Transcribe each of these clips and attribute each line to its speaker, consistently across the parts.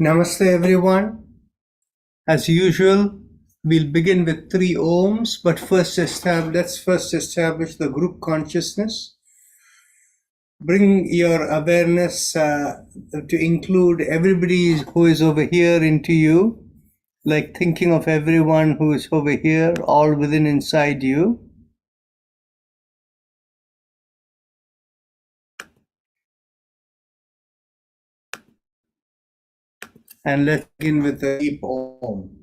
Speaker 1: Namaste everyone. As usual, we'll begin with 3 ohms, but let's first establish the group consciousness. Bring your awareness to include everybody who is over here into you, like thinking of everyone who is over here, all within inside you. And let's begin with a deep Om.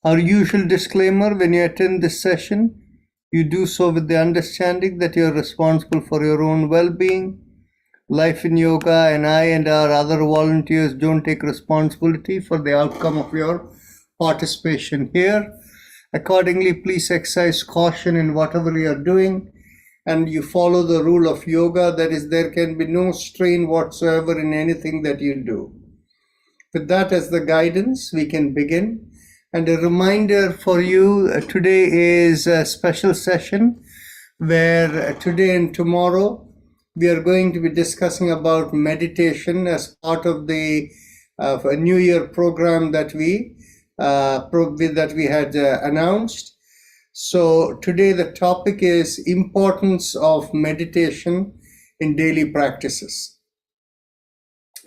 Speaker 1: Our usual disclaimer: when you attend this session, you do so with the understanding that you are responsible for your own well-being. Life in Yoga and I and our other volunteers don't take responsibility for the outcome of your participation here. Accordingly, please exercise caution in whatever you are doing, and you follow the rule of yoga, that is, there can be no strain whatsoever in anything that you do. With that as the guidance, we can begin. And a reminder for you, today is a special session where today and tomorrow we are going to be discussing about meditation as part of the New Year program that we had announced. So today the topic is importance of meditation in daily practices.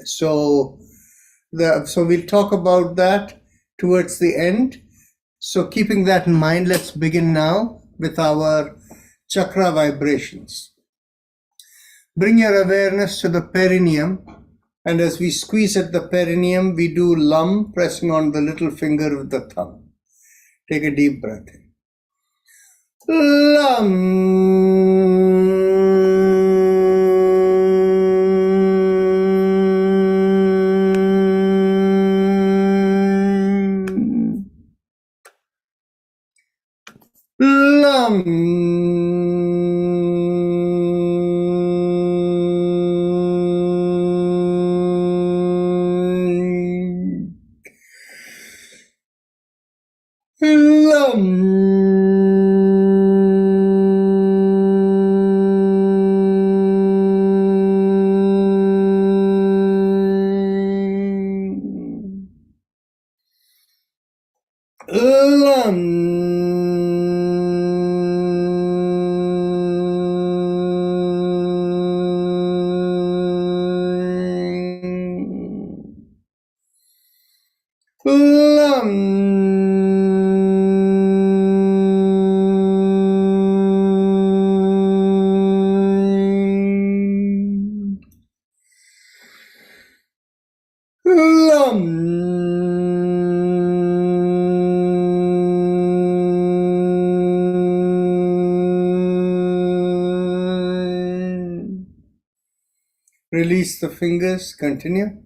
Speaker 1: So we'll talk about that towards the end. So keeping that in mind, let's begin now with our chakra vibrations. Bring your awareness to the perineum, and as we squeeze at the perineum, we do Lam, pressing on the little finger with the thumb. Take a deep breath in. Lam. Release the fingers, continue.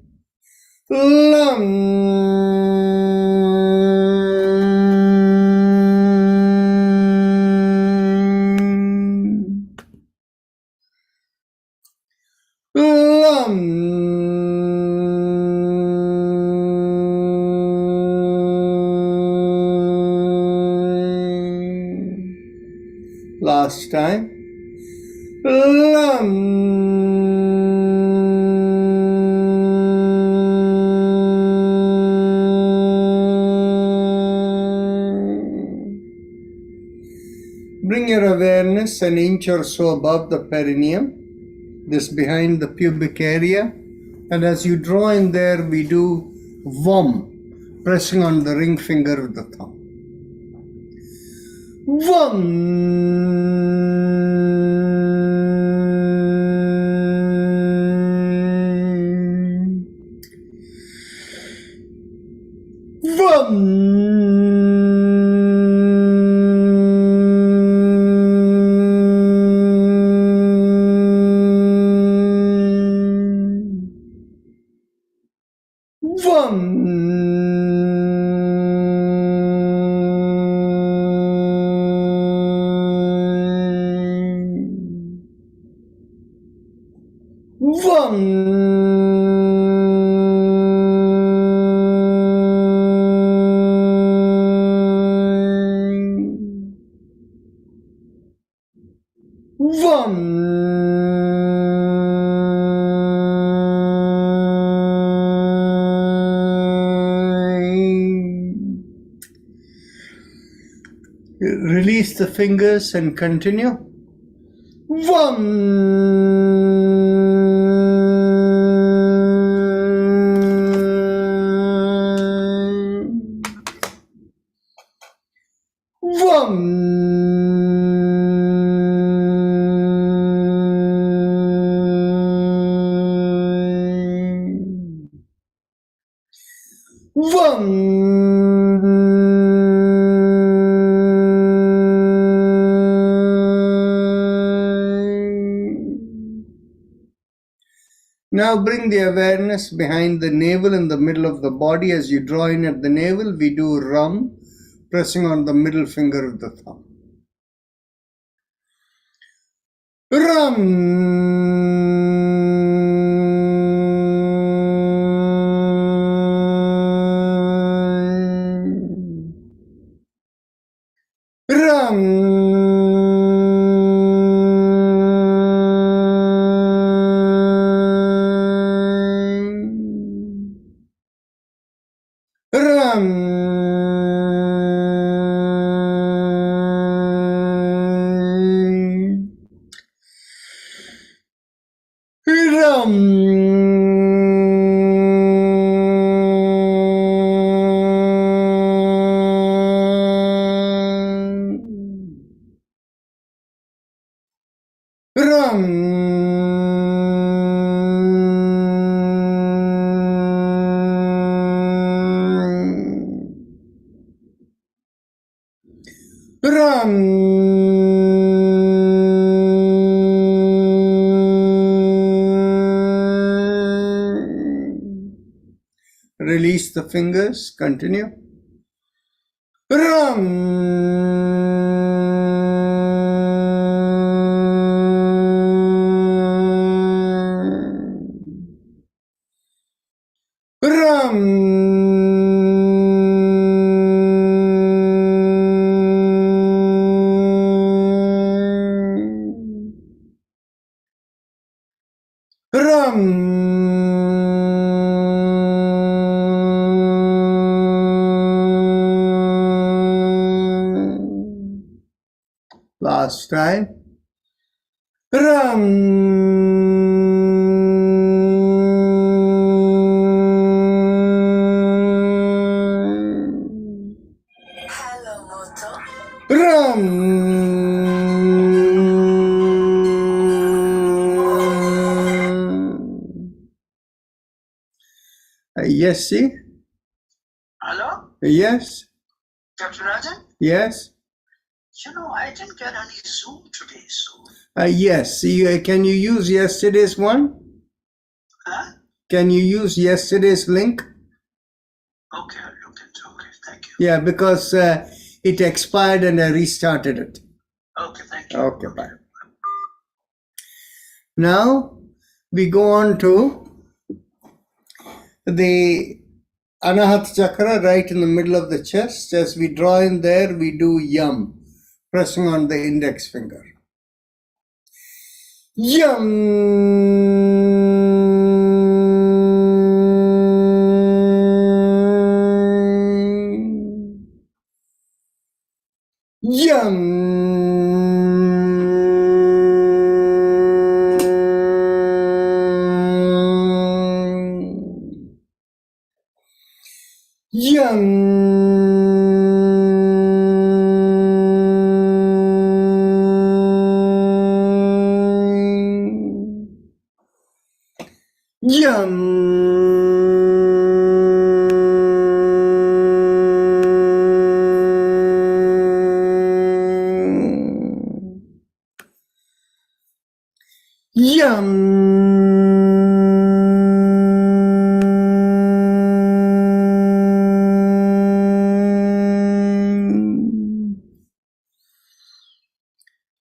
Speaker 1: Last time. Bring your awareness an inch or so above the perineum, this behind the pubic area, and as you draw in there, we do Vam, pressing on the ring finger with the thumb. Vam. Release the fingers and continue. Now bring the awareness behind the navel in the middle of the body. As you draw in at the navel, we do Ram, pressing on the middle finger of the thumb. Release the fingers, continue. Last time.
Speaker 2: Hello, Moto.
Speaker 1: Yes, see?
Speaker 2: Hello?
Speaker 1: Yes?
Speaker 2: Dr. Rajan?
Speaker 1: Yes?
Speaker 2: You know, I didn't get any Zoom today, so.
Speaker 1: Yes. Can you use yesterday's one?
Speaker 2: Huh?
Speaker 1: Can you use yesterday's link?
Speaker 2: Okay, I'll look into it. Thank you.
Speaker 1: Yeah, because it expired and I restarted it.
Speaker 2: Okay, thank you.
Speaker 1: Okay, bye. Now we go on to the Anahat Chakra right in the middle of the chest. As we draw in there, we do Yam, pressing on the index finger.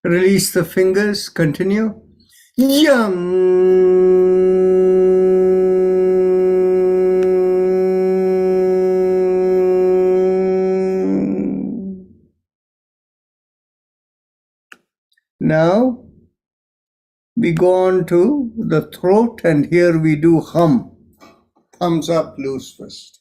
Speaker 1: Release the fingers, continue. Yum. Now we go on to the throat, and here we do hum. Thumbs up, loose fist.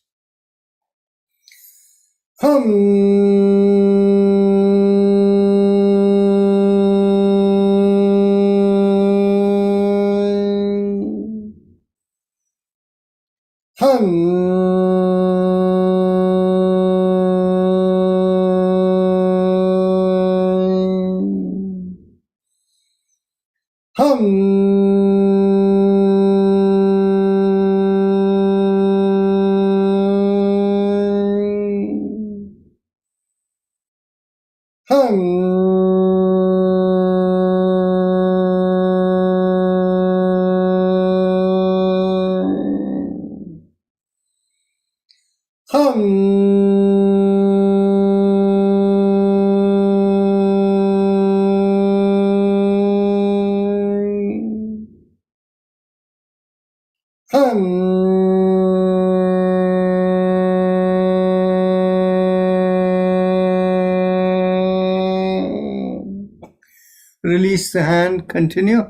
Speaker 1: Release the hand, continue.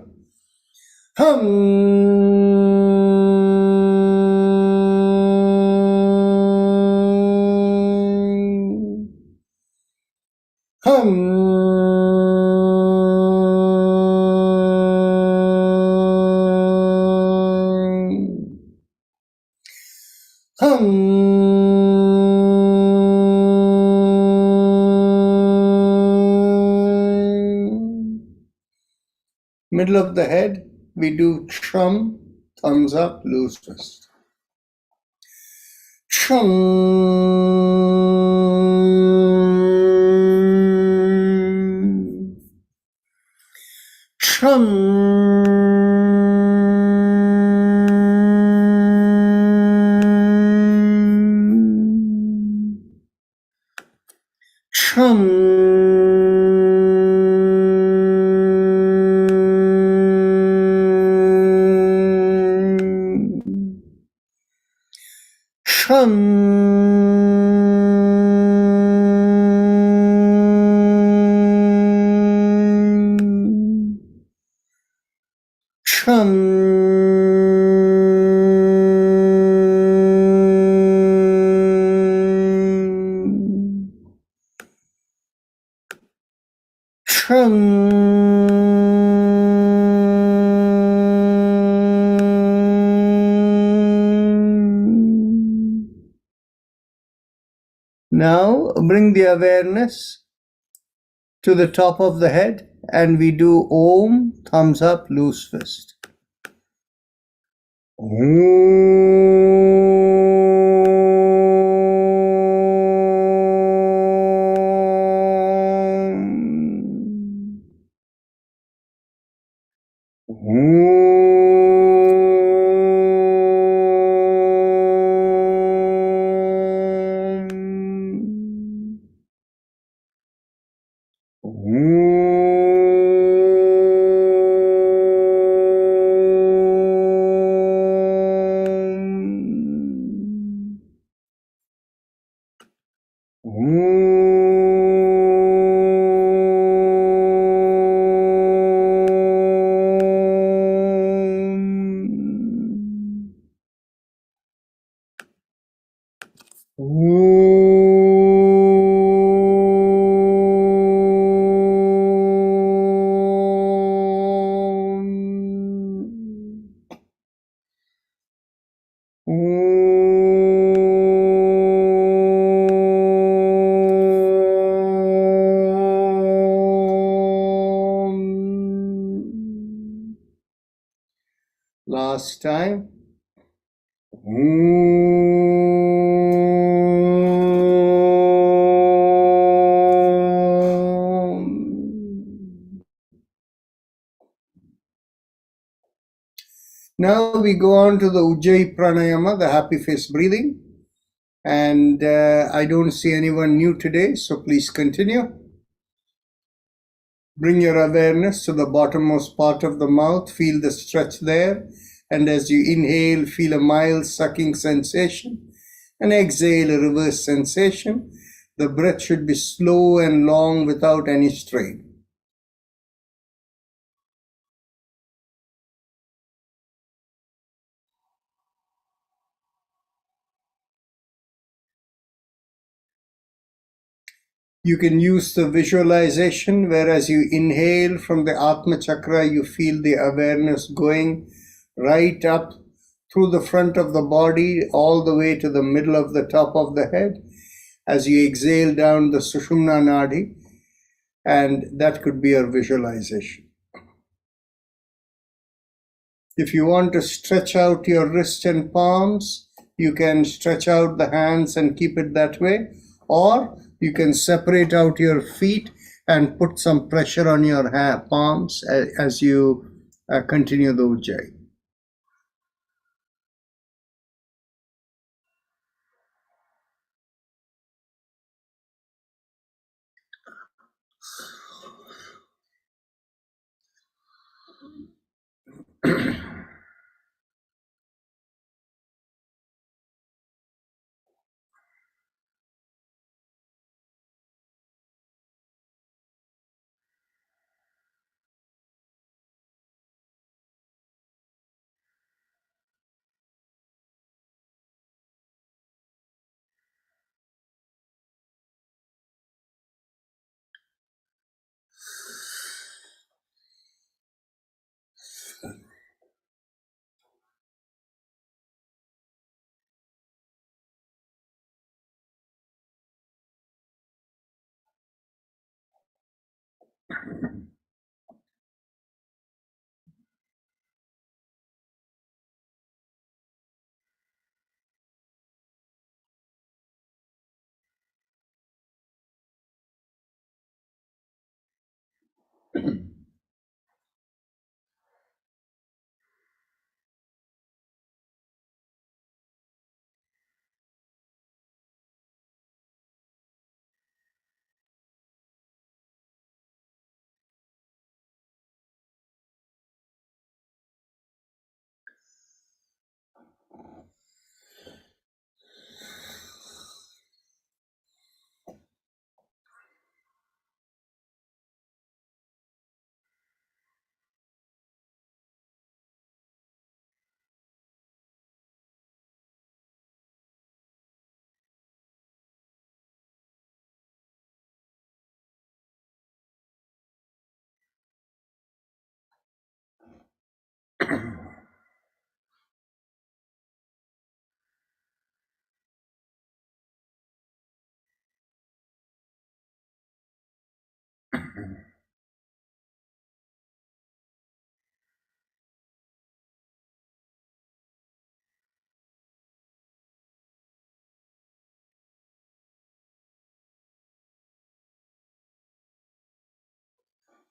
Speaker 1: Middle of the head, we do chum, thumbs up, loose fist. Chum. Now bring the awareness to the top of the head, and we do Om, thumbs up, loose fist. Last time. Now we go on to the Ujjayi Pranayama, the happy face breathing. And I don't see anyone new today, so please continue. Bring your awareness to the bottommost part of the mouth. Feel the stretch there. And as you inhale, feel a mild sucking sensation. And exhale, a reverse sensation. The breath should be slow and long without any strain. You can use the visualization where as you inhale from the Atma Chakra, you feel the awareness going right up through the front of the body, all the way to the middle of the top of the head. As you exhale down the Sushumna Nadi, and that could be your visualization. If you want to stretch out your wrist and palms, you can stretch out the hands and keep it that way, or you can separate out your feet and put some pressure on your palms as you continue the Ujjayi.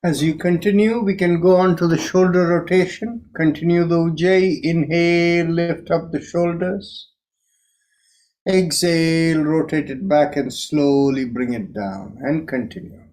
Speaker 1: As you continue, we can go on to the shoulder rotation. Continue the Ujjayi. Inhale, lift up the shoulders. Exhale, rotate it back and slowly bring it down and continue.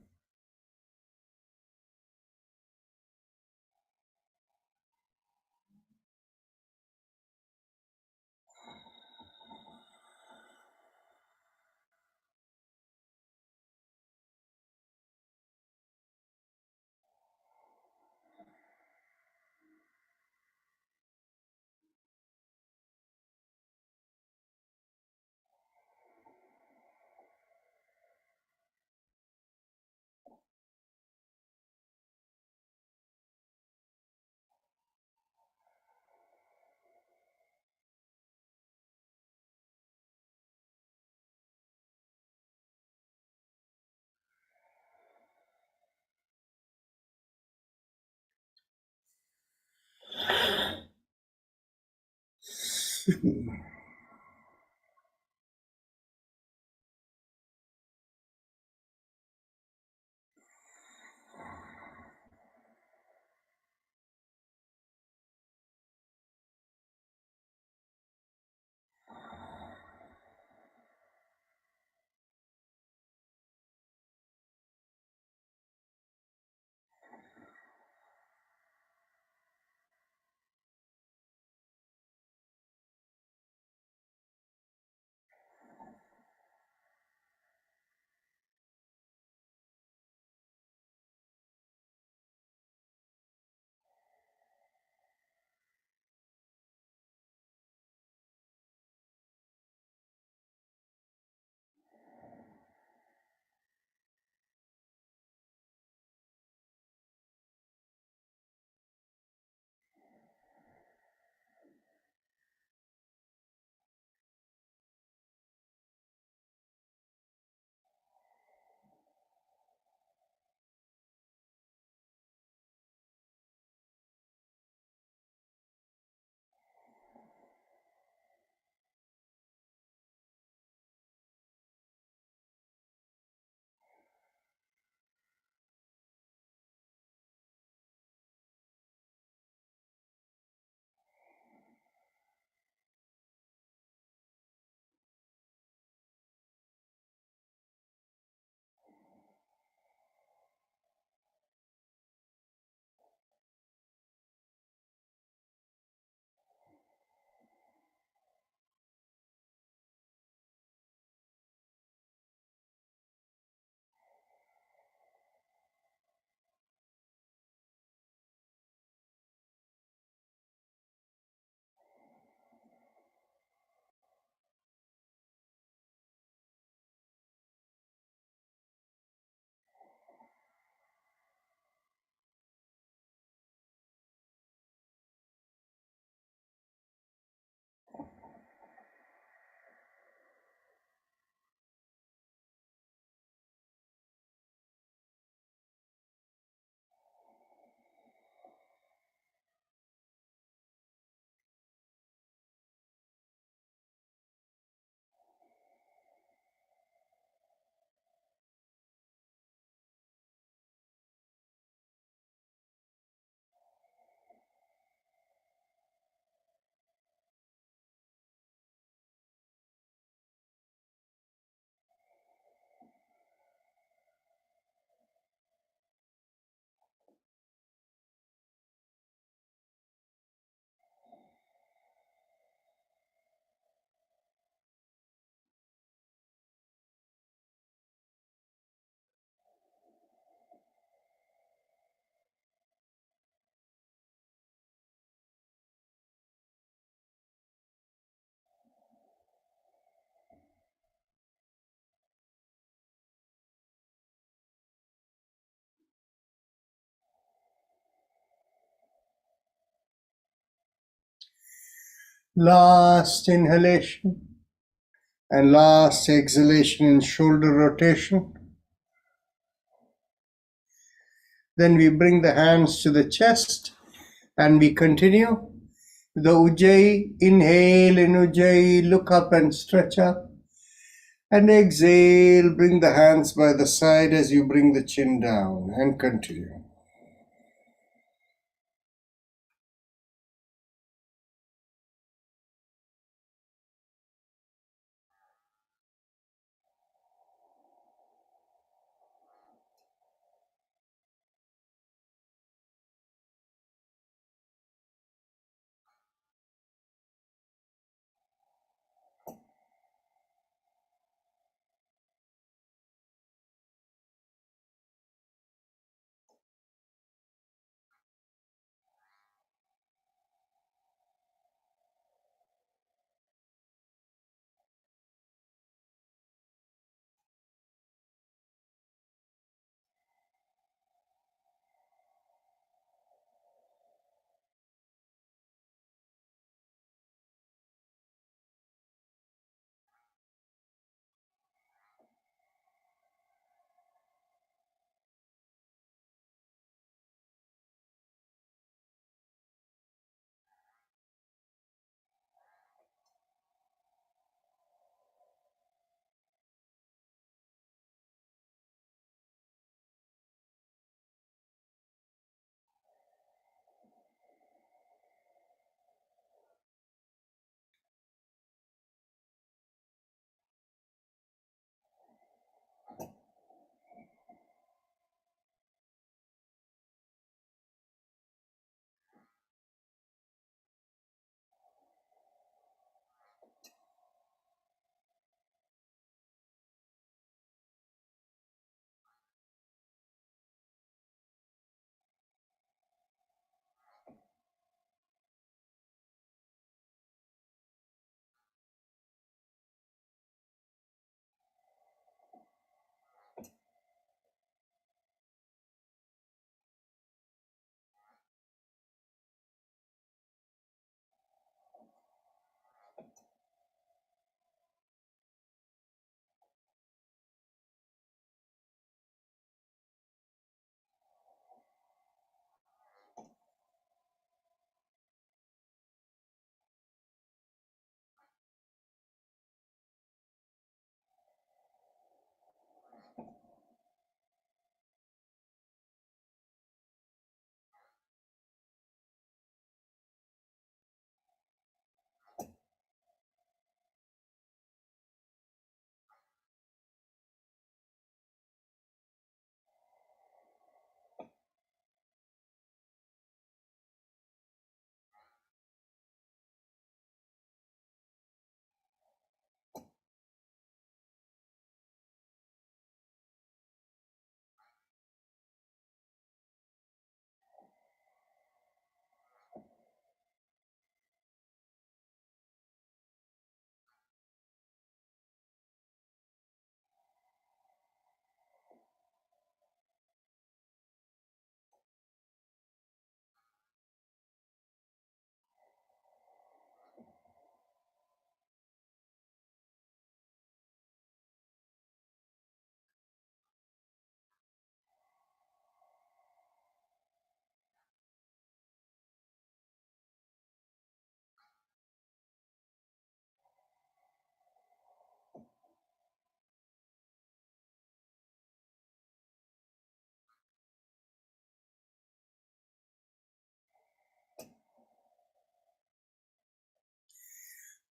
Speaker 1: Last inhalation and last exhalation in shoulder rotation. Then we bring the hands to the chest and we continue. The Ujjayi, inhale in Ujjayi, look up and stretch up. And exhale, bring the hands by the side as you bring the chin down and continue.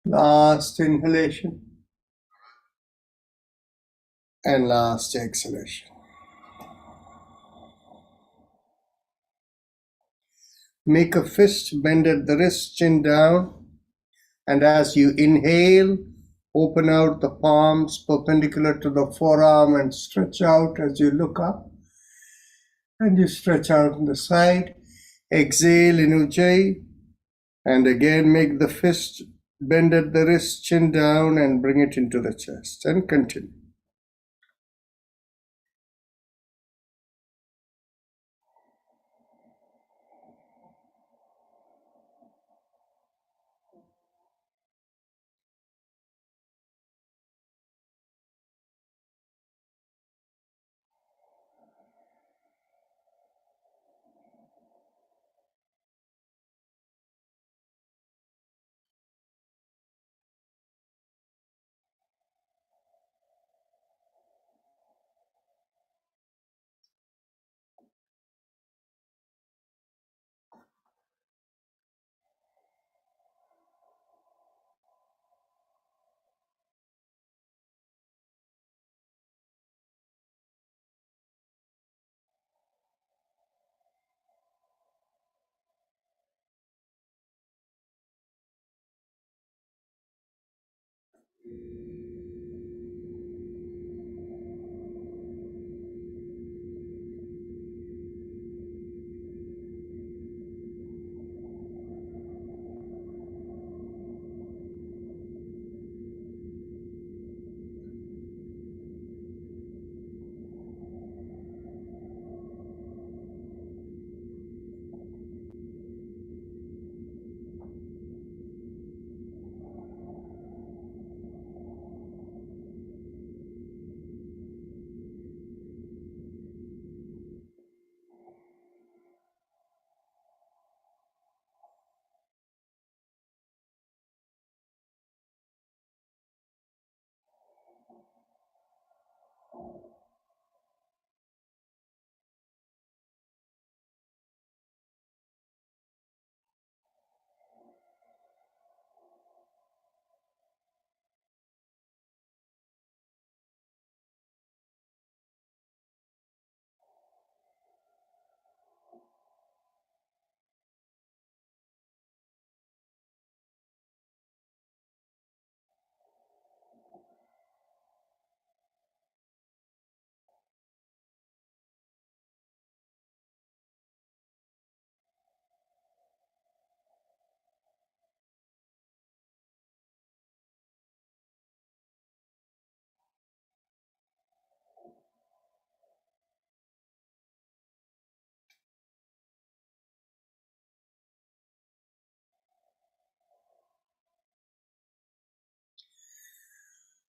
Speaker 1: Last inhalation and last exhalation. Make a fist, bend at the wrist, chin down. And as you inhale, open out the palms perpendicular to the forearm and stretch out as you look up. And you stretch out on the side. Exhale in Ujjayi. And again, make the fist, bend at the wrist, chin down, and bring it into the chest. And continue.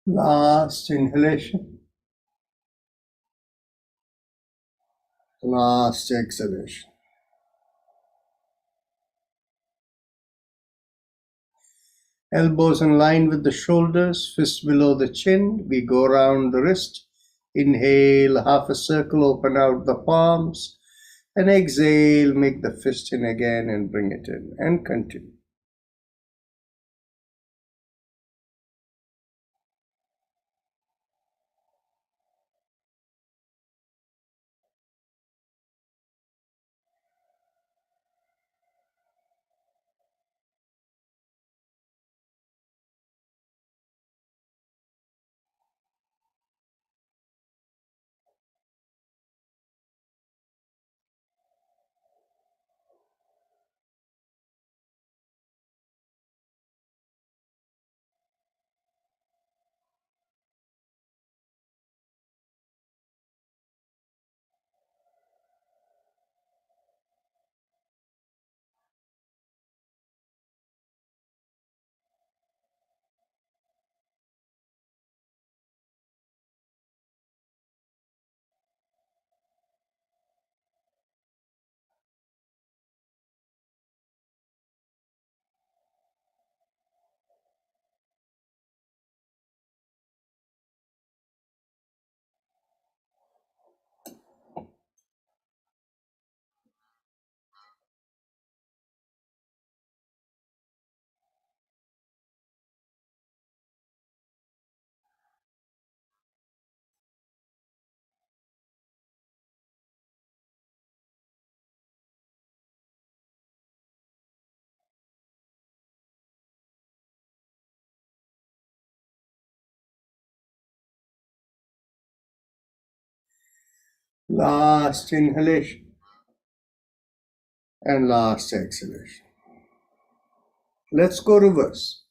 Speaker 1: Last inhalation, last exhalation. Elbows in line with the shoulders, fists below the chin. We go around the wrist. Inhale, half a circle, open out the palms. And exhale, make the fist in again and bring it in. And continue. Last inhalation and last exhalation. Let's go reverse.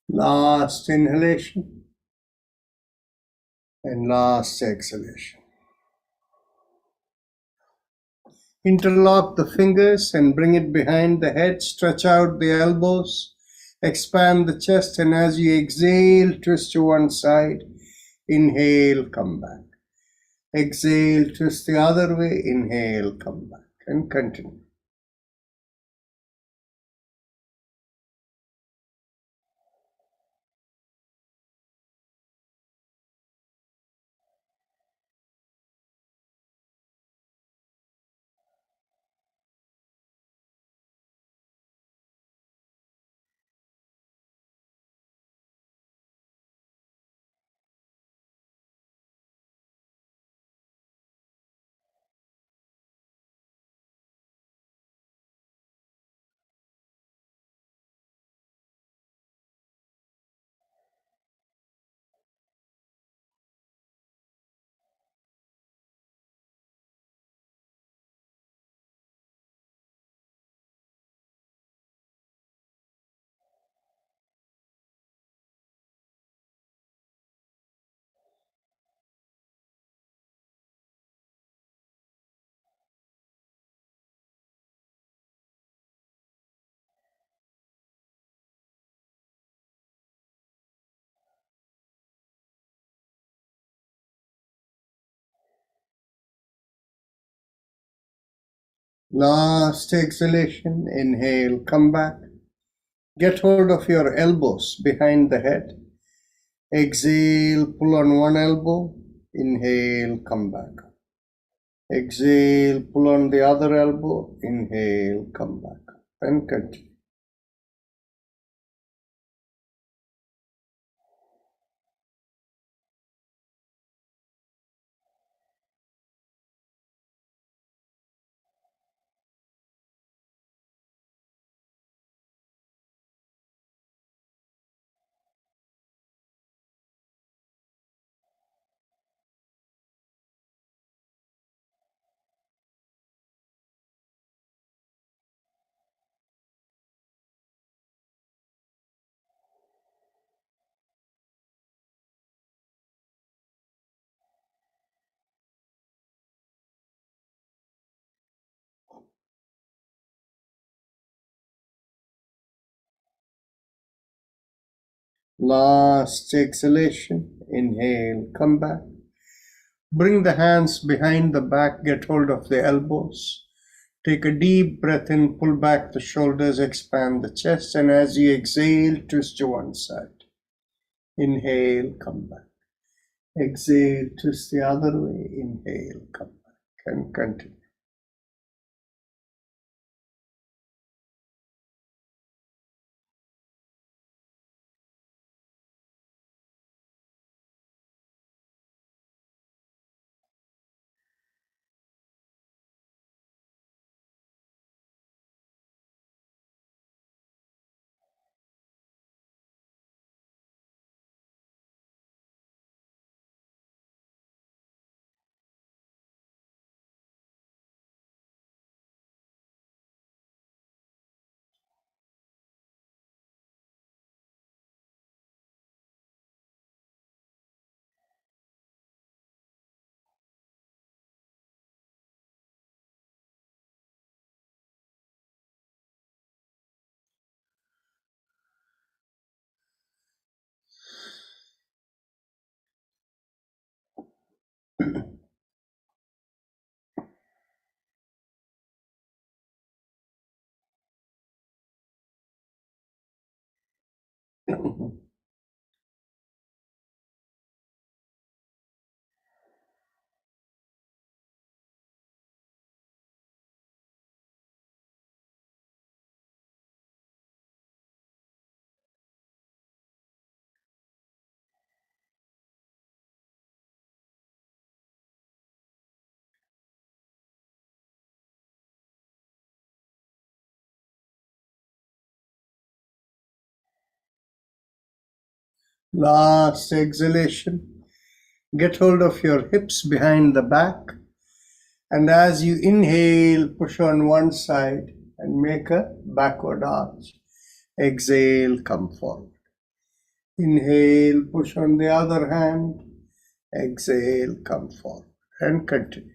Speaker 1: Last inhalation and last exhalation. Interlock the fingers and bring it behind the head. Stretch out the elbows. Expand the chest, and as you exhale, twist to one side. Inhale, come back. Exhale, twist the other way. Inhale, come back. And continue. Last exhalation. Inhale, come back. Get hold of your elbows behind the head. Exhale, pull on one elbow. Inhale, come back. Exhale, pull on the other elbow. Inhale, come back. And continue. Last exhalation. Inhale, come back. Bring the hands behind the back, get hold of the elbows. Take a deep breath in, pull back the shoulders, expand the chest, and as you exhale, twist to one side. Inhale, come back. Exhale, twist the other way. Inhale, come back. And continue. Last exhalation. Get hold of your hips behind the back. And as you inhale, push on one side and make a backward arch. Exhale, come forward. Inhale, push on the other hand. Exhale, come forward and continue.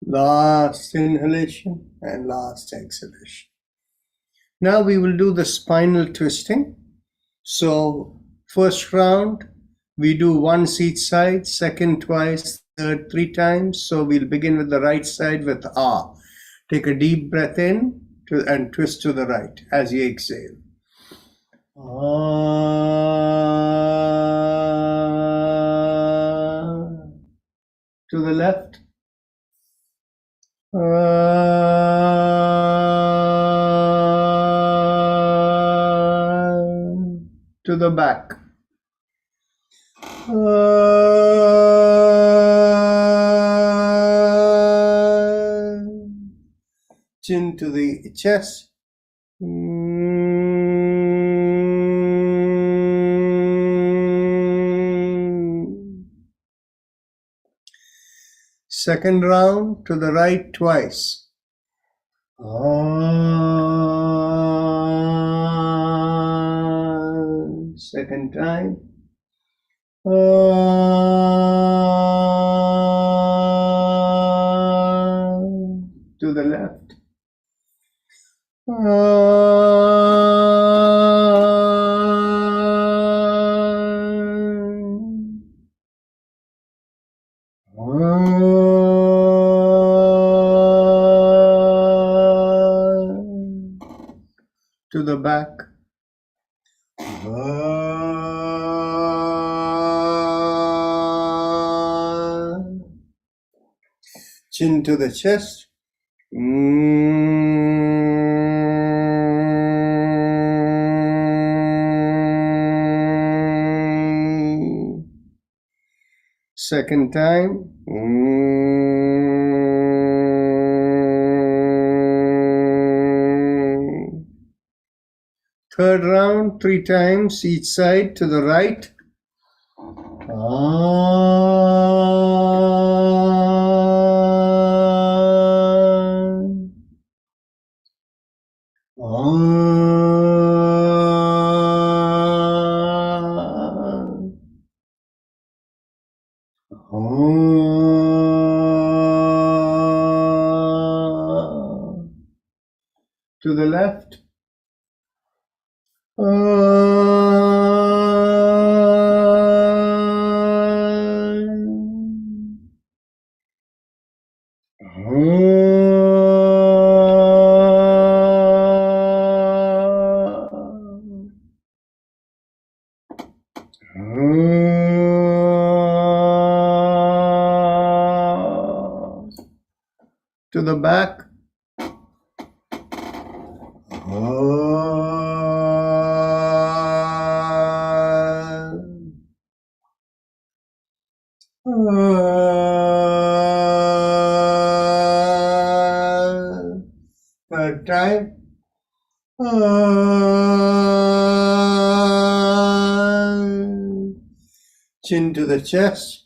Speaker 1: Last inhalation and last exhalation. Now we will do the spinal twisting. So first round, we do once each side, second twice, third 3 times. So we'll begin with the right side with ah. Take a deep breath in and twist to the right as you exhale. Ah. To the left. To the back. Chin to the chest. Second round to the right twice. Second time. To the left. To the back. Chin to the chest. Second time. Third round, 3 times each side to the right. To the left. To the back. Third time. Chin to the chest.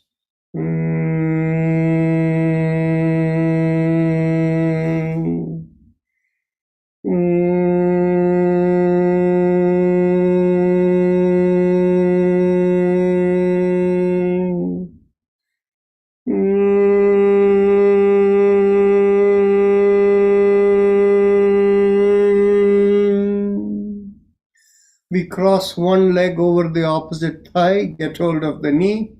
Speaker 1: We cross one leg over the opposite thigh, get hold of the knee.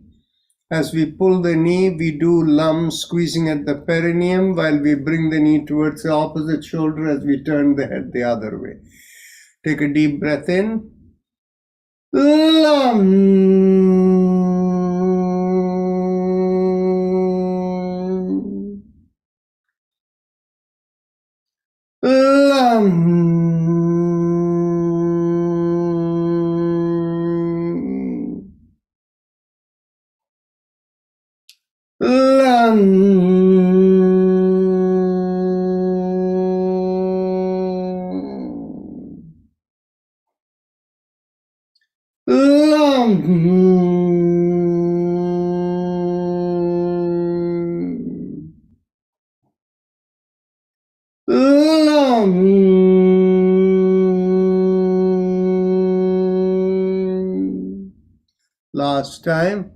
Speaker 1: As we pull the knee, we do lum, squeezing at the perineum while we bring the knee towards the opposite shoulder as we turn the head the other way. Take a deep breath in. Lum. Lum. Last time.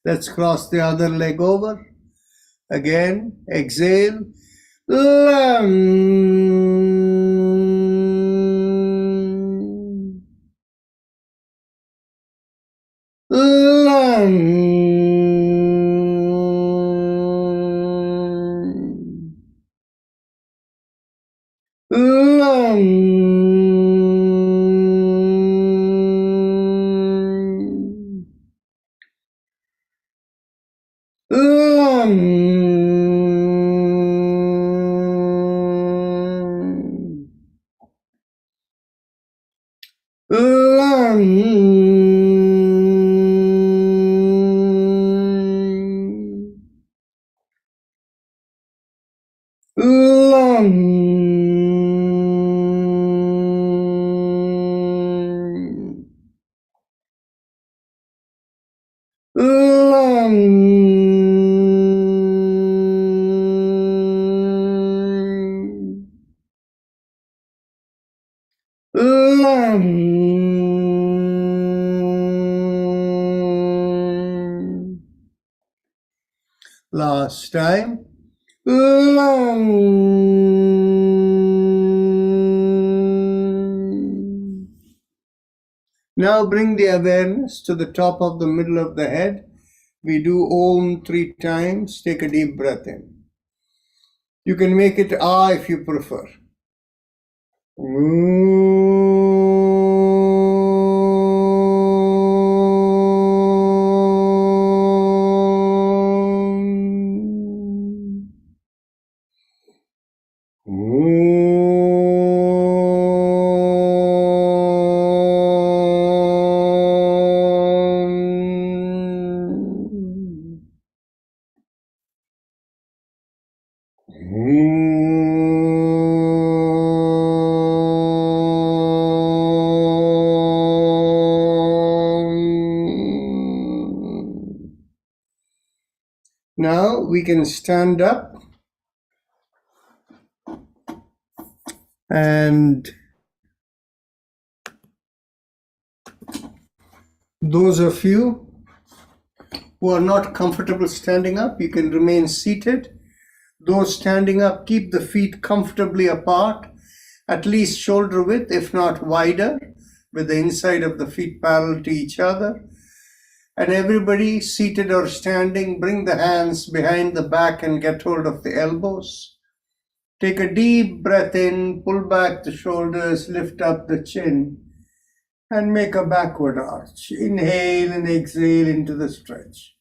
Speaker 1: Let's cross the other leg over. Again, exhale. Last time. Now bring the awareness to the top of the middle of the head. We do Om 3 times. Take a deep breath in. You can make it Ah if you prefer. Now we can stand up, and those of you who are not comfortable standing up, you can remain seated. Those standing up, keep the feet comfortably apart, at least shoulder width, if not wider, with the inside of the feet parallel to each other. And everybody, seated or standing, bring the hands behind the back and get hold of the elbows. Take a deep breath in, pull back the shoulders, lift up the chin, and make a backward arch. Inhale and exhale into the stretch.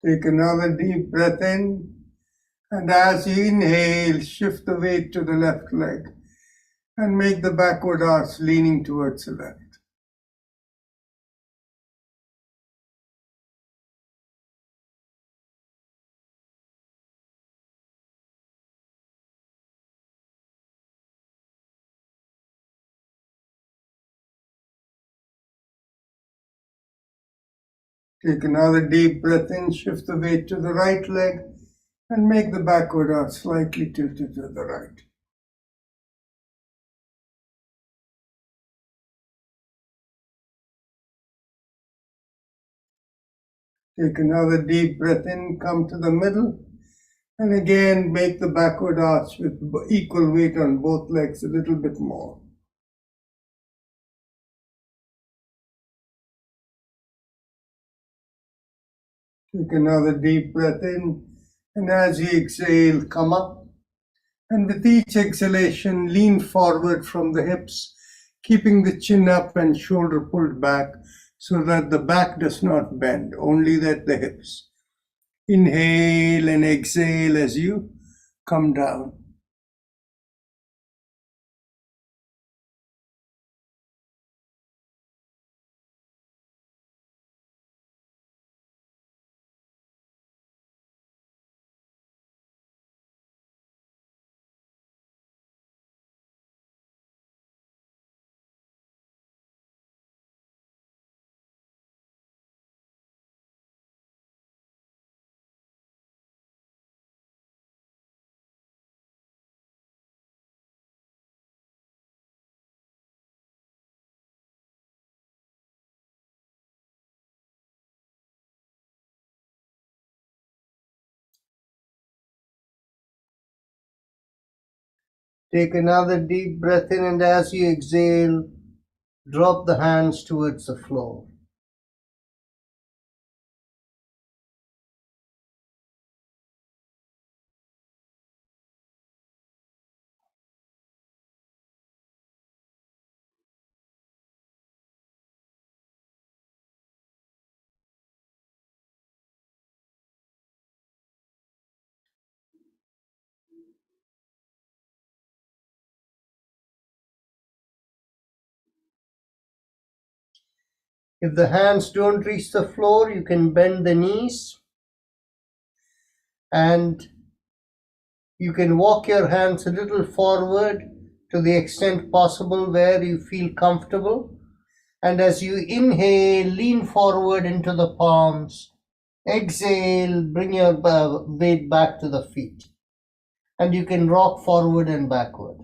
Speaker 1: Take another deep breath in, and as you inhale, shift the weight to the left leg and make the backward arch leaning towards the left. Take another deep breath in, shift the weight to the right leg, and make the backward arch slightly tilted to the right. Take another deep breath in, come to the middle, and again make the backward arch with equal weight on both legs, a little bit more. Take another deep breath in, and as you exhale, come up. And with each exhalation, lean forward from the hips, keeping the chin up and shoulder pulled back so that the back does not bend, only that the hips. Inhale and exhale as you come down. Take another deep breath in, and as you exhale, drop the hands towards the floor. If the hands don't reach the floor, you can bend the knees and you can walk your hands a little forward to the extent possible where you feel comfortable. And as you inhale, lean forward into the palms. Exhale, bring your weight back to the feet. And you can rock forward and backward.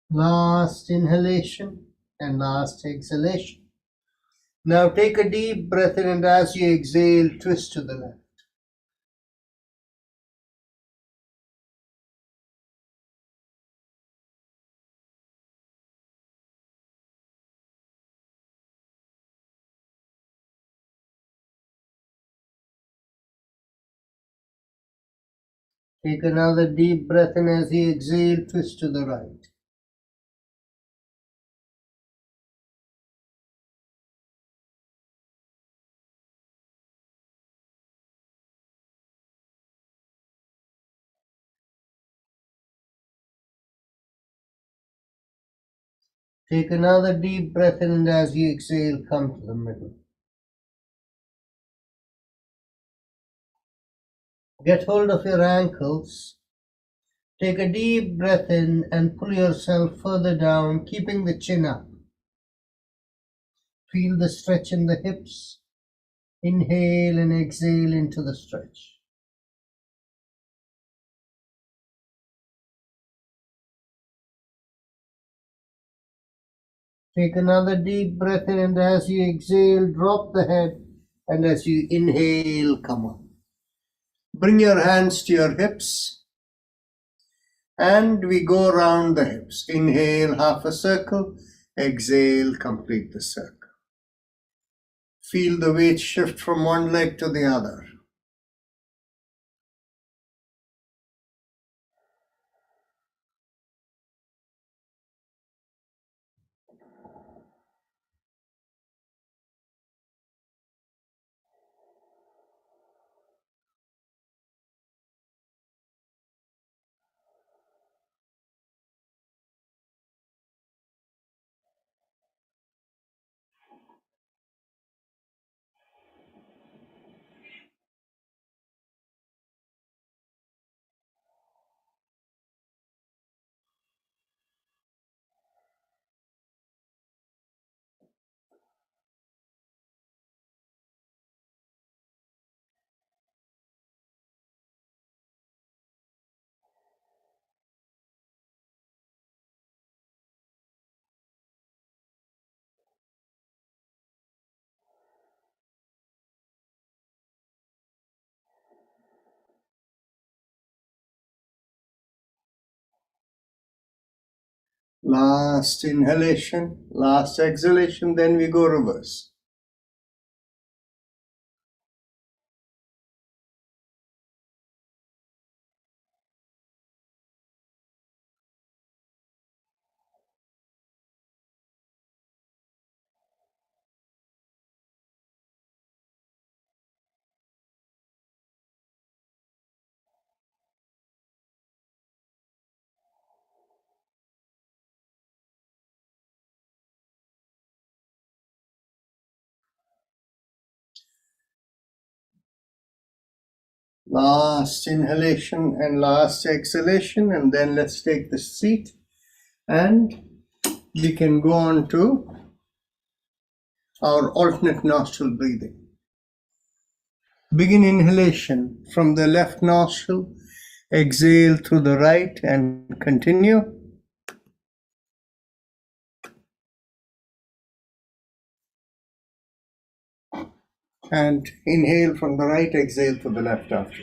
Speaker 1: Last inhalation and last exhalation. Now take a deep breath in, and as you exhale, twist to the left. Take another deep breath in, as you exhale, twist to the right. Take another deep breath in, and as you exhale, come to the middle. Get hold of your ankles. Take a deep breath in and pull yourself further down, keeping the chin up. Feel the stretch in the hips. Inhale and exhale into the stretch. Take another deep breath in, and as you exhale, drop the head, and as you inhale, come up. Bring your hands to your hips, and we go around the hips. Inhale, half a circle. Exhale, complete the circle. Feel the weight shift from one leg to the other. Last inhalation, last exhalation, then we go reverse. Last inhalation and last exhalation, and then let's take the seat, and we can go on to our alternate nostril breathing. Begin inhalation from the left nostril, exhale through the right, and continue. And inhale from the right, exhale to the left after.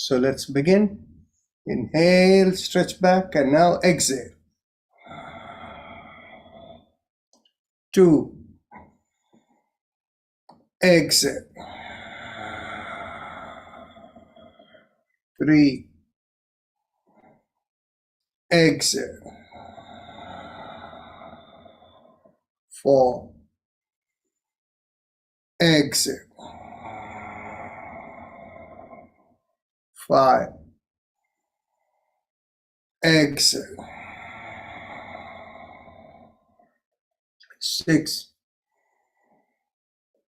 Speaker 1: So let's begin. Inhale, stretch back, and now exhale. 2. Exhale. 3. Exhale. 4. Exhale. 5. Exhale. 6.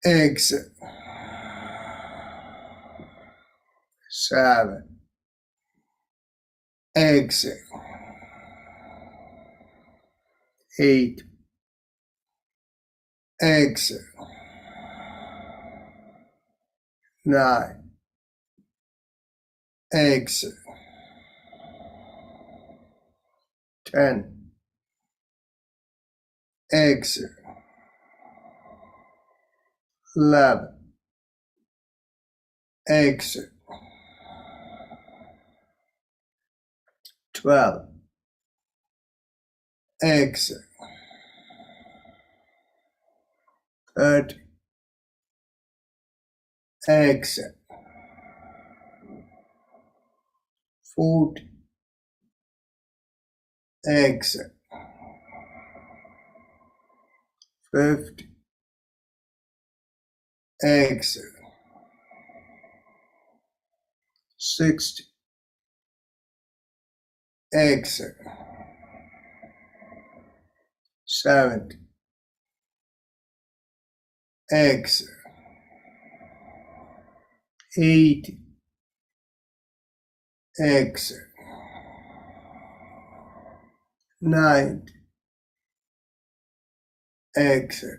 Speaker 1: Exhale. 7. Exhale. 8. Exhale. 9. Exhale. 10. Exhale. 11. Exhale. 12. Exhale. 13. Exhale. 14. Exhale. 15. Exhale. 16. Exhale. 17. Exhale. 18. Exhale. 19. Exhale.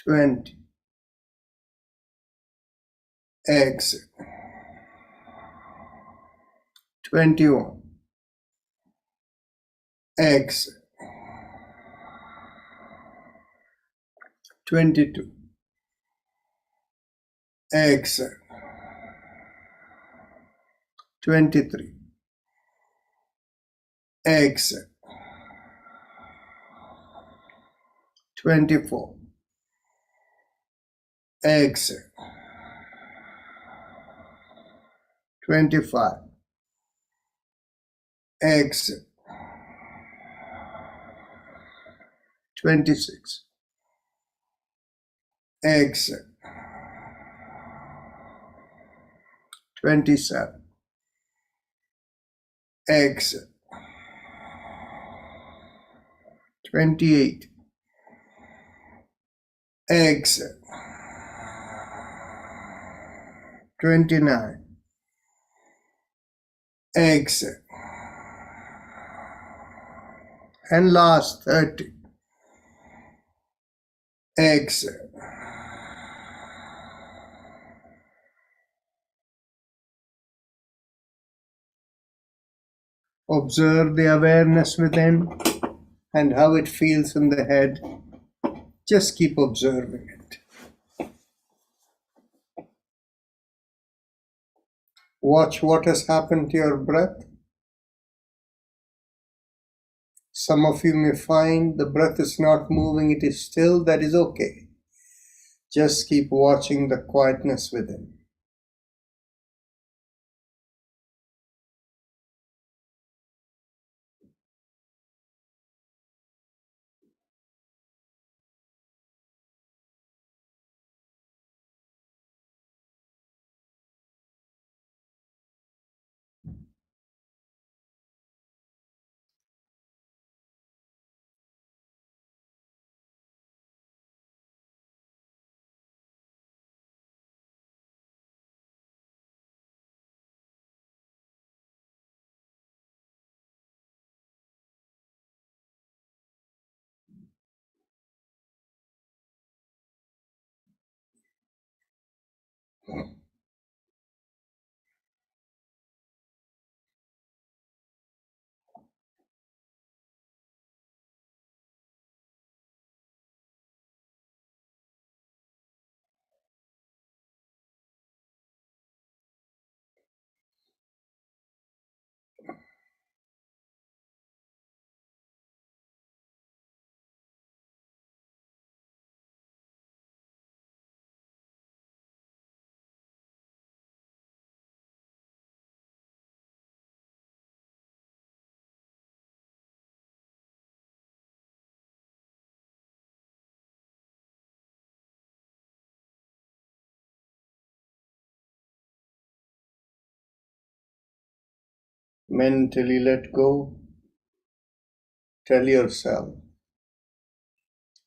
Speaker 1: 20. Exhale. 21. Exhale. 22. Exhale. 23. Exhale. 24. Exhale. 25. Exhale. 26. Exhale. 27. Exhale. 28. Exhale. 29. Exhale. And last 30. Exhale. Observe the awareness within and how it feels in the head. Just keep observing it. Watch what has happened to your breath. Some of you may find the breath is not moving, it is still. That is okay. Just keep watching the quietness within. mentally let go, tell yourself,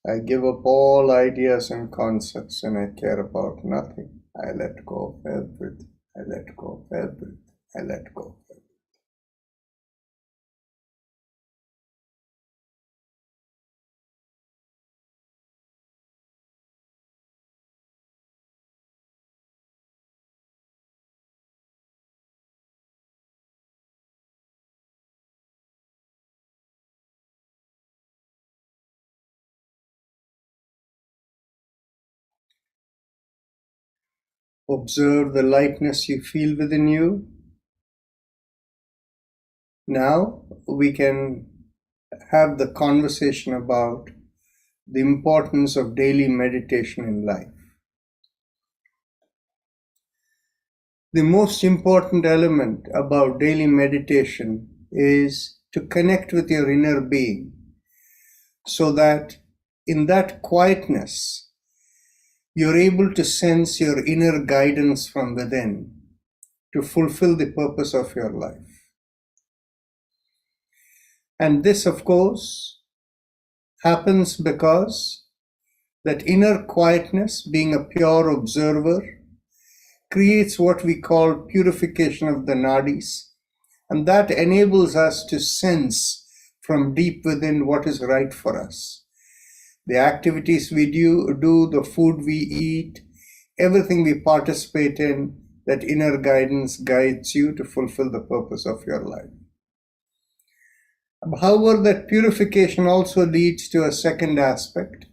Speaker 1: I give up all ideas and concepts and I care about nothing. I let go of everything. I let go of everything. I let go of everything. Observe the lightness you feel within you. Now we can have the conversation about the importance of daily meditation in life. The most important element about daily meditation is to connect with your inner being, so that in that quietness, you're able to sense your inner guidance from within to fulfill the purpose of your life. And this, of course, happens because that inner quietness, being a pure observer, creates what we call purification of the nadis, and that enables us to sense from deep within what is right for us. The activities we do, the food we eat, everything we participate in, that inner guidance guides you to fulfill the purpose of your life. However, that purification also leads to a second aspect,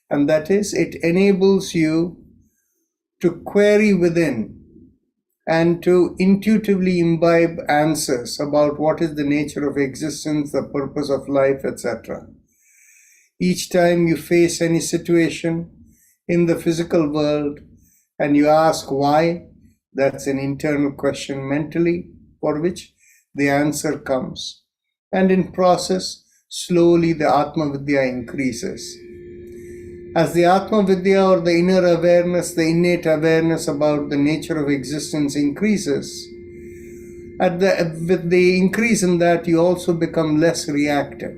Speaker 1: and that is it enables you to query within and to intuitively imbibe answers about what is the nature of existence, the purpose of life, etc. Each time you face any situation in the physical world and you ask why, that's an internal question mentally for which the answer comes. And in process, slowly the Atma Vidya increases. As the Atma Vidya, or the inner awareness, the innate awareness about the nature of existence increases, with the increase in that you also become less reactive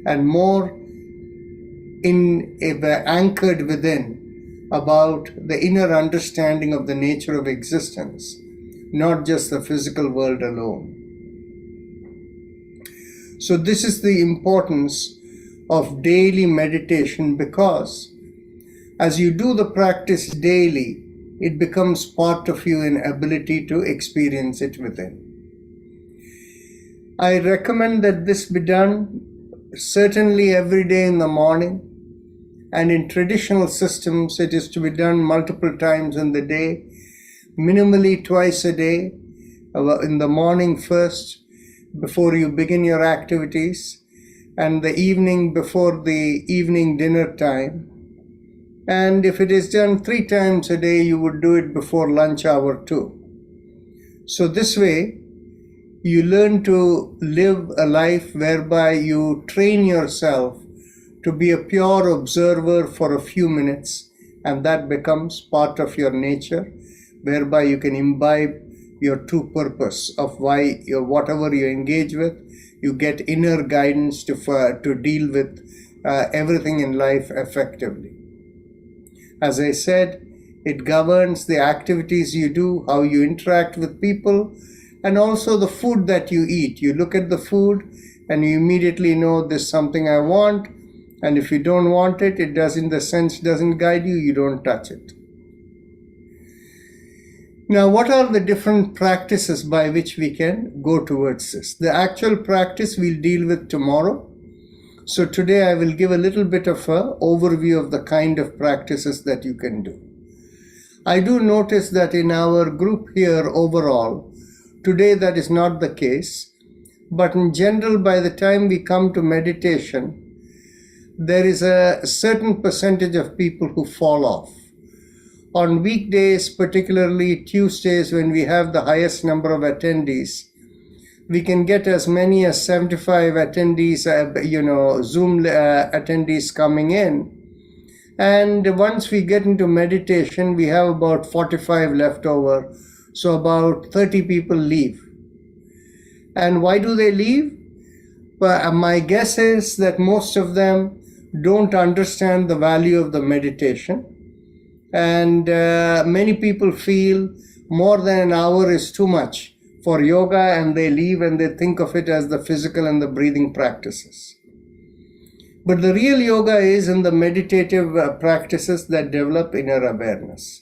Speaker 1: and more anchored within about the inner understanding of the nature of existence, not just the physical world alone. So this is the importance of daily meditation, because as you do the practice daily, it becomes part of you in ability to experience it within. I recommend that this be done certainly every day in the morning, and in traditional systems it is to be done multiple times in the day, minimally twice a day, in the morning first before you begin your activities, and the evening before the evening dinner time. And if it is done 3 times a day, you would do it before lunch hour too. So this way, you learn to live a life whereby you train yourself to be a pure observer for a few minutes, and that becomes part of your nature, whereby you can imbibe your true purpose of why whatever you engage with, you get inner guidance to deal with everything in life effectively. As I said, it governs the activities you do, how you interact with people, and also the food that you eat. You look at the food and you immediately know this is something I want, and if you don't want it, it doesn't, the sense doesn't guide you, you don't touch it. Now, what are the different practices by which we can go towards this? The actual practice we'll deal with tomorrow. So today I will give a little bit of an overview of the kind of practices that you can do. I do notice that in our group here overall, today that is not the case, but in general, by the time we come to meditation, there is a certain percentage of people who fall off. On weekdays, particularly Tuesdays, when we have the highest number of attendees, we can get as many as 75 attendees, Zoom attendees coming in. And once we get into meditation, we have about 45 left over. So about 30 people leave. And why do they leave? Well, my guess is that most of them don't understand the value of the meditation. And many people feel more than an hour is too much for yoga, and they leave and they think of it as the physical and the breathing practices. But the real yoga is in the meditative practices that develop inner awareness.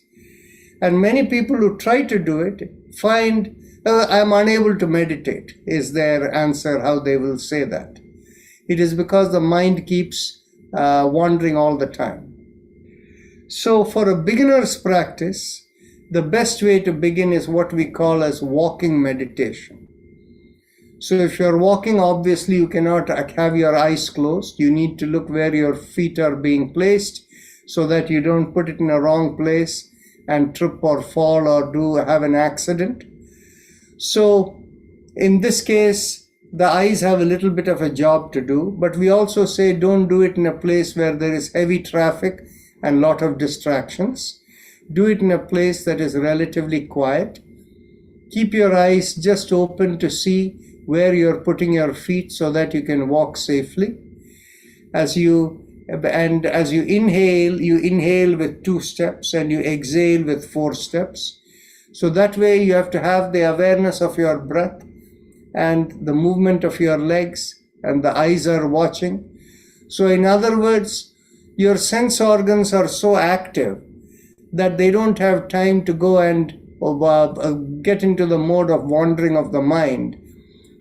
Speaker 1: And many people who try to do it find, I'm unable to meditate, is their answer, how they will say that. It is because the mind keeps wandering all the time. So for a beginner's practice, the best way to begin is what we call as walking meditation. So if you're walking, obviously you cannot have your eyes closed. You need to look where your feet are being placed so that you don't put it in a wrong place and trip or fall or have an accident. So in this case, the eyes have a little bit of a job to do, but we also say don't do it in a place where there is heavy traffic and lot of distractions. Do it in a place that is relatively quiet. Keep your eyes just open to see where you're putting your feet so that you can walk safely. As you inhale with 2 steps and you exhale with 4 steps. So that way you have to have the awareness of your breath and the movement of your legs, and the eyes are watching. So in other words, your sense organs are so active that they don't have time to go and get into the mode of wandering of the mind,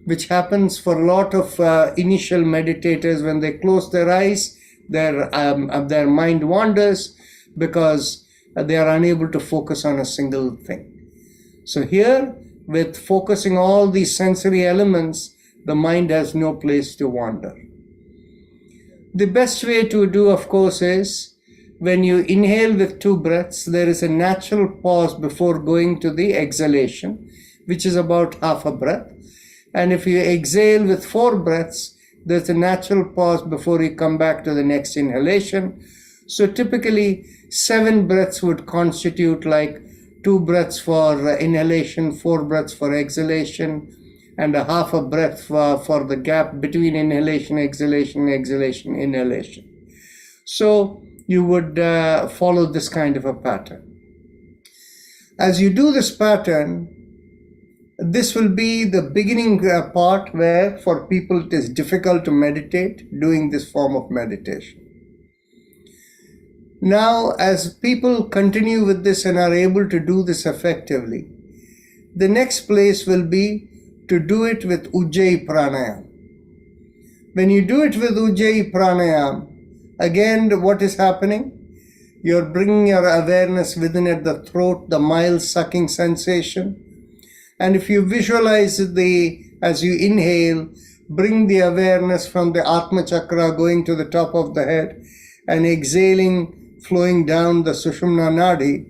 Speaker 1: which happens for a lot of initial meditators. When they close their eyes, their mind wanders because they are unable to focus on a single thing. So here, with focusing all these sensory elements, the mind has no place to wander. The best way to do, of course, is when you inhale with 2 breaths, there is a natural pause before going to the exhalation, which is about half a breath. And if you exhale with 4 breaths, there's a natural pause before you come back to the next inhalation. So typically 7 breaths would constitute like 2 breaths for inhalation, 4 breaths for exhalation, and a half a breath for the gap between inhalation, exhalation, exhalation, inhalation. So you would follow this kind of a pattern. As you do this pattern, this will be the beginning part where for people it is difficult to meditate, doing this form of meditation. Now, as people continue with this and are able to do this effectively, the next place will be to do it with Ujjayi Pranayam. When you do it with Ujjayi Pranayam, again, what is happening? You're bringing your awareness within at the throat, the mild sucking sensation. And if you visualize as you inhale, bring the awareness from the Atma Chakra going to the top of the head and exhaling, flowing down the Sushumna Nadi,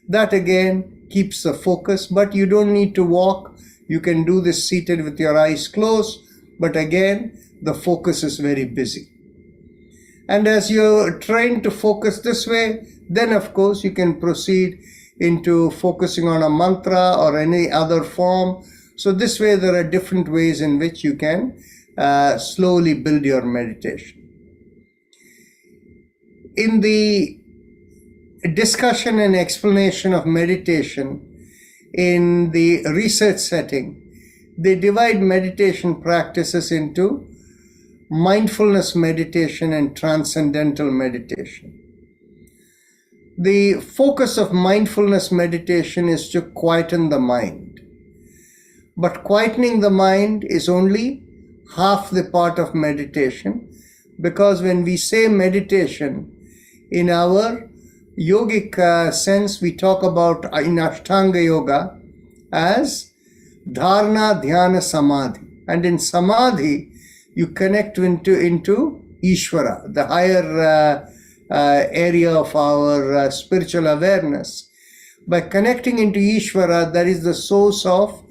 Speaker 1: that again keeps the focus, but you don't need to walk. You can do this seated with your eyes closed, but again, the focus is very busy. And as you're trying to focus this way, then of course you can proceed into focusing on a mantra or any other form. So this way there are different ways in which you can slowly build your meditation. In the discussion and explanation of meditation in the research setting, they divide meditation practices into mindfulness meditation and transcendental meditation. The focus of mindfulness meditation is to quieten the mind. But quietening the mind is only half the part of meditation, because when we say meditation, in our yogic sense, we talk about in Ashtanga Yoga as Dharana, Dhyana, Samadhi. And in Samadhi, you connect into Ishvara, the higher area of our spiritual awareness. By connecting into Ishvara, that is the source of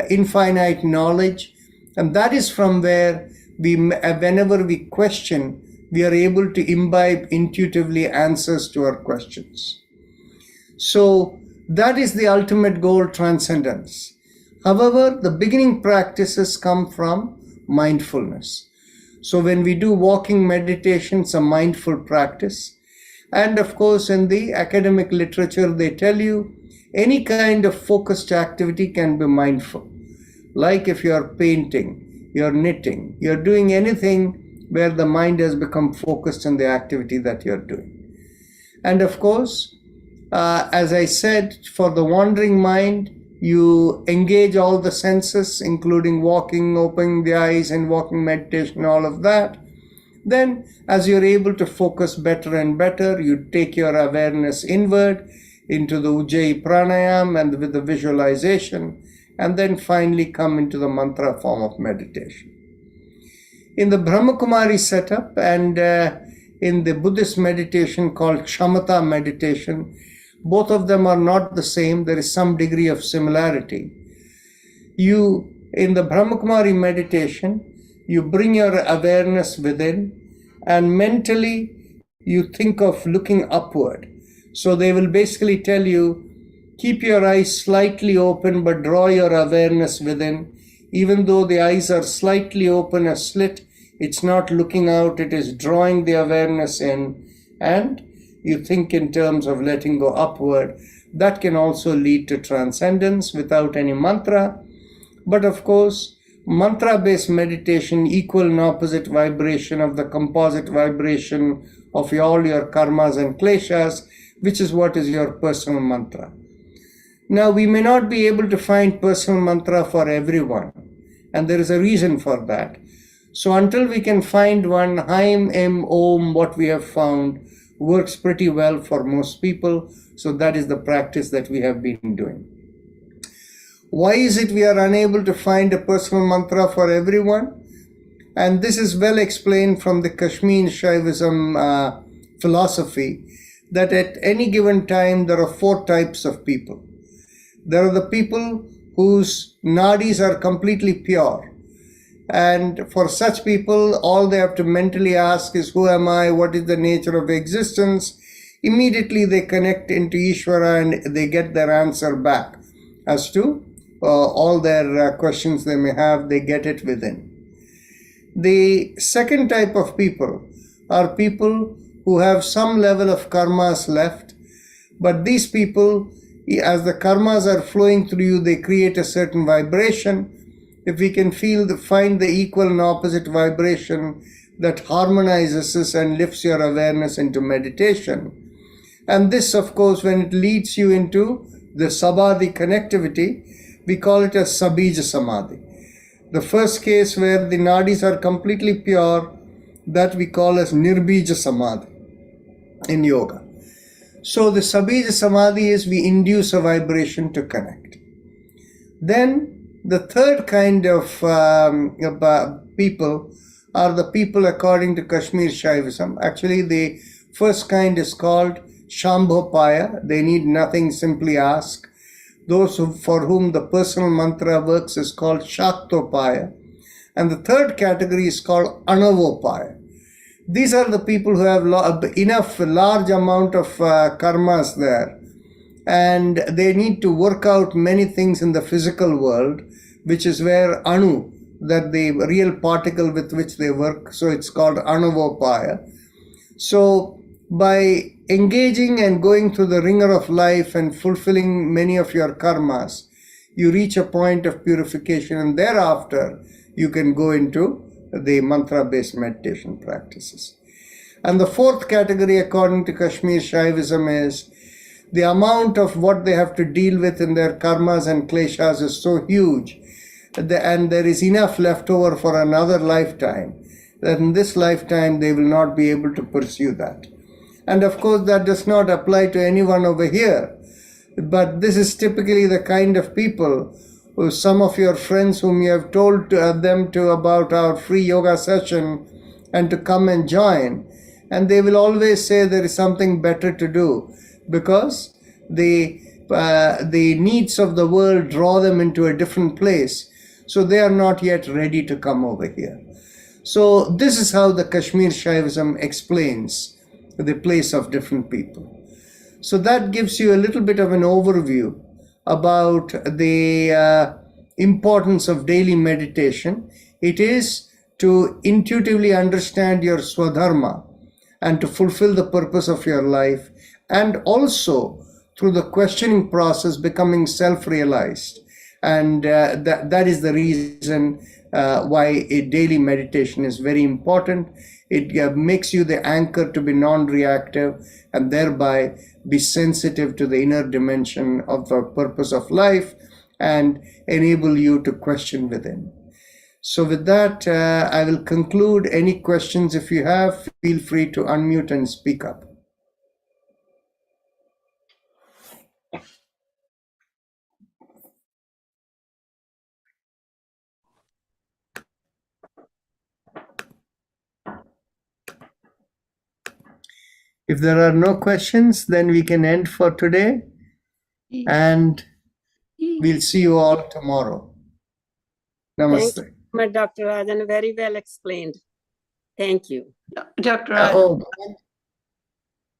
Speaker 1: infinite knowledge, and that is from where whenever we question, we are able to imbibe intuitively answers to our questions. So that is the ultimate goal, transcendence. However, the beginning practices come from mindfulness. So when we do walking meditation, it's a mindful practice. And of course, in the academic literature, they tell you any kind of focused activity can be mindful. Like if you're painting, you're knitting, you're doing anything where the mind has become focused on the activity that you're doing. And of course, as I said, for the wandering mind, you engage all the senses, including walking, opening the eyes, and walking meditation, all of that. Then, as you're able to focus better and better, you take your awareness inward into the Ujjayi Pranayam and with the visualization, and then finally come into the mantra form of meditation. In the Brahmakumari setup and in the Buddhist meditation called Shamatha meditation, both of them are not the same. There is some degree of similarity. In the Brahmakumari meditation, you bring your awareness within and mentally you think of looking upward. So they will basically tell you, keep your eyes slightly open but draw your awareness within. Even though the eyes are slightly open, a slit, it's not looking out, it is drawing the awareness in, and you think in terms of letting go upward. That can also lead to transcendence without any mantra. But of course, mantra-based meditation, equal and opposite vibration of the composite vibration of all your karmas and kleshas, which is what is your personal mantra. Now, we may not be able to find personal mantra for everyone, and there is a reason for that. So until we can find one, Haim, Em, Om, what we have found, works pretty well for most people. So that is the practice that we have been doing. Why is it we are unable to find a personal mantra for everyone? And this is well explained from the Kashmir Shaivism philosophy, that at any given time there are 4 types of people. There are the people whose nadis are completely pure. And for such people, all they have to mentally ask is, who am I? What is the nature of existence? Immediately they connect into Ishvara and they get their answer back. As to all their questions they may have, they get it within. The second type of people are people who have some level of karmas left, but these people, as the karmas are flowing through you, they create a certain vibration. If we can find the equal and opposite vibration that harmonizes us and lifts your awareness into meditation. And this, of course, when it leads you into the samadhi connectivity, we call it a sabija samadhi. The first case where the nadis are completely pure, that we call as nirbija samadhi in yoga. So the sabija samadhi is we induce a vibration to connect. Then the third kind of people are the people according to Kashmir Shaivism. Actually, the first kind is called Shambhopaya. They need nothing, simply ask. Those for whom the personal mantra works is called Shaktopaya. And the third category is called Anavopaya. These are the people who have large amount of karmas there. And they need to work out many things in the physical world, which is where Anu, that the real particle with which they work, so it's called Anuvopaya. So by engaging and going through the ringer of life and fulfilling many of your karmas, you reach a point of purification, and thereafter you can go into the mantra-based meditation practices. And the fourth category, according to Kashmir Shaivism, is the amount of what they have to deal with in their karmas and kleshas is so huge, and there is enough left over for another lifetime, that in this lifetime they will not be able to pursue that. And of course that does not apply to anyone over here, but this is typically the kind of people who some of your friends whom you have told them about our free yoga session and to come and join, and they will always say there is something better to do, because the needs of the world draw them into a different place, so they are not yet ready to come over here. So this is how the Kashmir Shaivism explains the place of different people. So that gives you a little bit of an overview about the importance of daily meditation. It is to intuitively understand your swadharma and to fulfill the purpose of your life, and also through the questioning process becoming self-realized. And that is the reason why a daily meditation is very important. It makes you the anchor to be non-reactive and thereby be sensitive to the inner dimension of the purpose of life and enable you to question within. So with that, I will conclude. Any questions if you have, feel free to unmute and speak up. If there are no questions, then we can end for today, and we'll see you all tomorrow. Namaste.
Speaker 3: Thank you, Dr. Rajan. Very well explained. Thank you.
Speaker 2: Dr.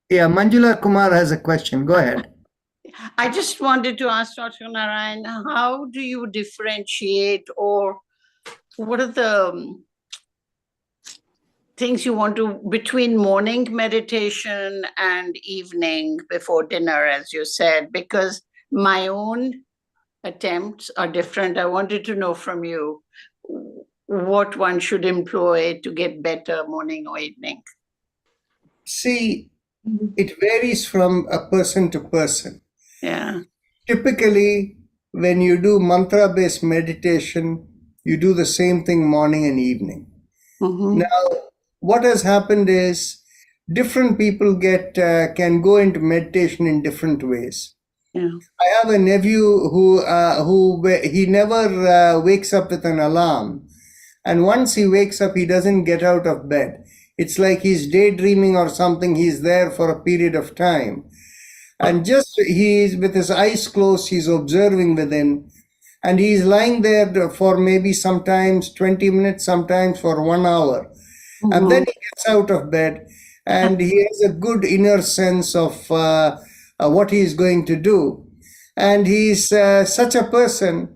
Speaker 1: Yeah, Manjula Kumar has a question. Go ahead.
Speaker 2: I just wanted to ask Dr. Narayan, how do you differentiate, or what are the things you want to, between morning meditation and evening before dinner, as you said? Because my own attempts are different. I wanted to know from you what one should employ to get better morning or evening.
Speaker 1: See, it varies from a person to person.
Speaker 2: Yeah.
Speaker 1: Typically, when you do mantra-based meditation, you do the same thing morning and evening.
Speaker 2: Mhm.
Speaker 1: Now, what has happened is different people can go into meditation in different ways.
Speaker 2: Yeah.
Speaker 1: I have a nephew who he never wakes up with an alarm, and once he wakes up, he doesn't get out of bed. It's like he's daydreaming or something. He's there for a period of time, and just he's with his eyes closed. He's observing within, and he's lying there for maybe sometimes 20 minutes, sometimes for 1 hour. And then he gets out of bed and he has a good inner sense of what he is going to do. And he's such a person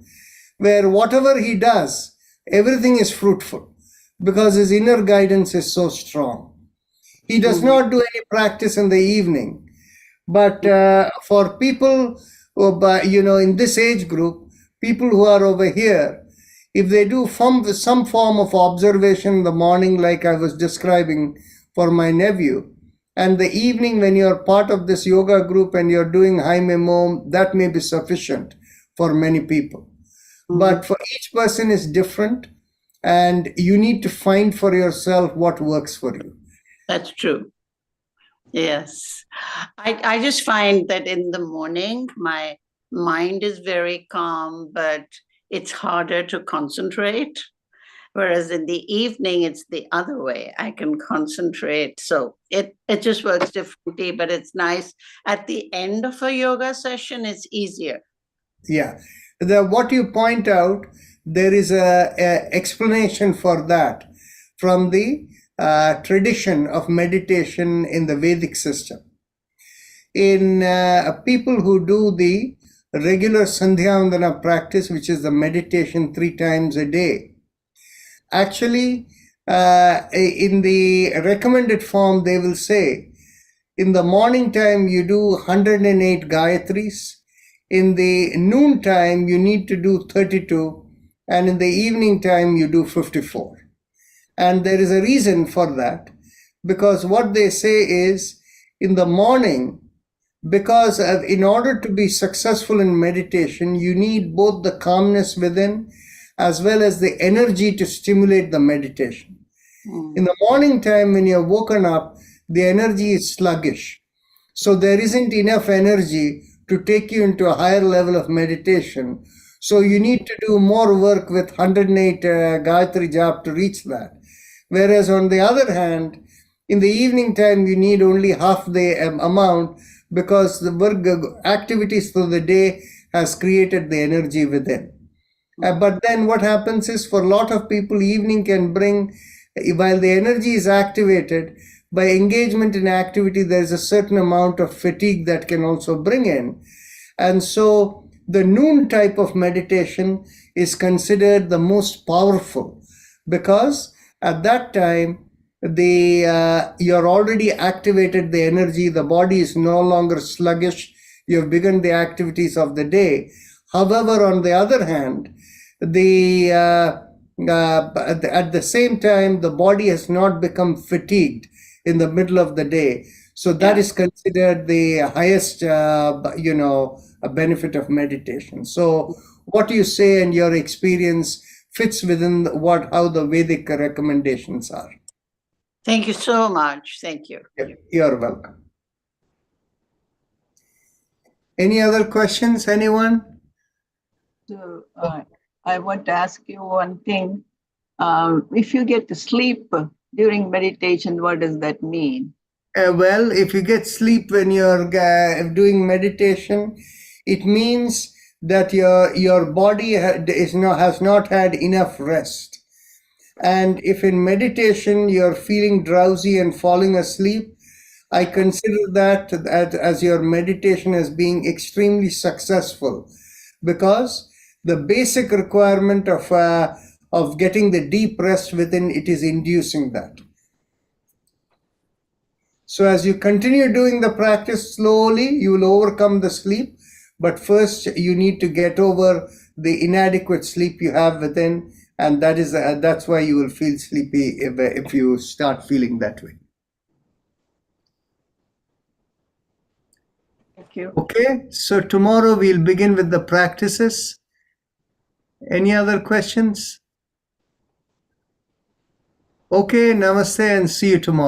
Speaker 1: where whatever he does, everything is fruitful because his inner guidance is so strong. He does not do any practice in the evening. But for people who, in this age group, people who are over here, if they do some form of observation in the morning, like I was describing for my nephew, and the evening when you're part of this yoga group and you're doing Haime Om, that may be sufficient for many people. But for each person is different, and you need to find for yourself what works for you.
Speaker 2: That's true. Yes. I just find that in the morning, my mind is very calm, but it's harder to concentrate. Whereas in the evening, it's the other way. I can concentrate. So it just works differently, but it's nice. At the end of a yoga session, it's easier.
Speaker 1: Yeah. What you point out, there is a explanation for that from the tradition of meditation in the Vedic system. In people who do the regular Sandhyavandana practice, which is the meditation 3 times a day, actually in the recommended form, they will say, in the morning time, you do 108 Gayatris. In the noon time, you need to do 32. And in the evening time, you do 54. And there is a reason for that, because what they say is, in the morning, because in order to be successful in meditation, you need both the calmness within as well as the energy to stimulate the meditation. In the morning time, when you're woken up, the energy is sluggish. So there isn't enough energy to take you into a higher level of meditation. So you need to do more work with 108 Gayatri Jap to reach that. Whereas on the other hand, in the evening time, you need only half the amount, because the work activities for the day has created the energy within. But then what happens is, for a lot of people, evening can bring, while the energy is activated, by engagement in activity, there is a certain amount of fatigue that can also bring in. And so the noon type of meditation is considered the most powerful because at that time you're already activated the energy, the body is no longer sluggish, you've begun the activities of the day. However, on the other hand, at the same time, the body has not become fatigued in the middle of the day. So that is considered the highest, benefit of meditation. So what you say and your experience fits within how the Vedic recommendations are.
Speaker 2: Thank you so much. Thank you.
Speaker 1: You're welcome. Any other questions, anyone?
Speaker 4: So, I want to ask you one thing. If you get to sleep during meditation, what does that mean?
Speaker 1: Well, if you get sleep when you're doing meditation, it means that your body has not had enough rest. And if in meditation you're feeling drowsy and falling asleep, I consider that as your meditation as being extremely successful, because the basic requirement of getting the deep rest within it is inducing that. So as you continue doing the practice slowly, you will overcome the sleep. But first, you need to get over the inadequate sleep you have within, and that's why you will feel sleepy if you start feeling that way.
Speaker 4: Thank you.
Speaker 1: Okay, so tomorrow we'll begin with the practices. Any other questions? Okay, namaste and see you tomorrow.